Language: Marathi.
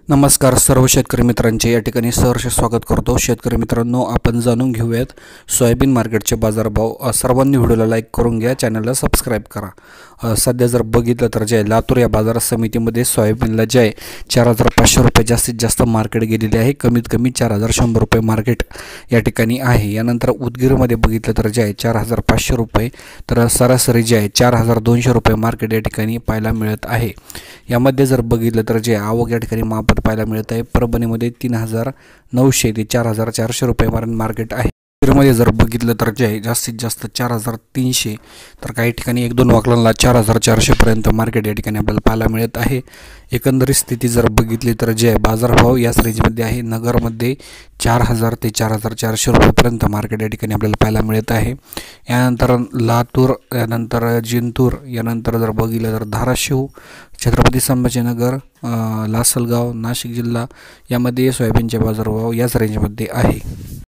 नमस्कार सर्व शेतकरी मित्रांचे या ठिकाणी सहर्ष स्वागत करतो। शेतकरी मित्रांनो, आपण जाणून घेऊयात सोयाबीन मार्केटचे बाजारभाव। सर्वांनी व्हिडिओला लाईक करून घ्या, चॅनलला सबस्क्राईब करा। सध्या जर बघितलं तर जे लातूर या बाजार समितीमध्ये सोयाबीनला जे 4500 रुपये जास्तीत जास्त मार्केट गेलेले आहे। कमीत कमी 4100 रुपये मार्केट या ठिकाणी आहे। यानंतर उदगीरमध्ये बघितलं तर जे आहे 4500 रुपये, तर सरासरी जे आहे 4200 रुपये मार्केट या ठिकाणी पाहायला मिळत आहे। यामध्ये जर बघितलं तर जे आवक या ठिकाणी मापात पाहायला मिळत आहे। परभणीमध्ये 3900 ते 4400 रुपयापर्यंत मार्केट आहे। मध्ये जर बघितलं तर जे आहे जास्तीत जास्त 4300, तर काही ठिकाणी 1-2 वाकलांना 4400 पर्यंत मार्केट या ठिकाणी आपल्याला पाहायला मिळत आहे। एकंदरीत स्थिती जर बघितली तर जे आहे बाजारभाव याच रेंजमध्ये आहे। नगरमध्ये 4000 ते 4400 रुपयापर्यंत मार्केट या ठिकाणी आपल्याला पाहायला मिळत आहे। यानंतर लातूर, यानंतर जिंतूर, यानंतर जर बघितलं तर धाराशिव, छत्रपती संभाजीनगर, लासलगाव, नाशिक जिल्हा यामध्ये सोयाबीनचे बाजारभाव याच रेंजमध्ये आहे।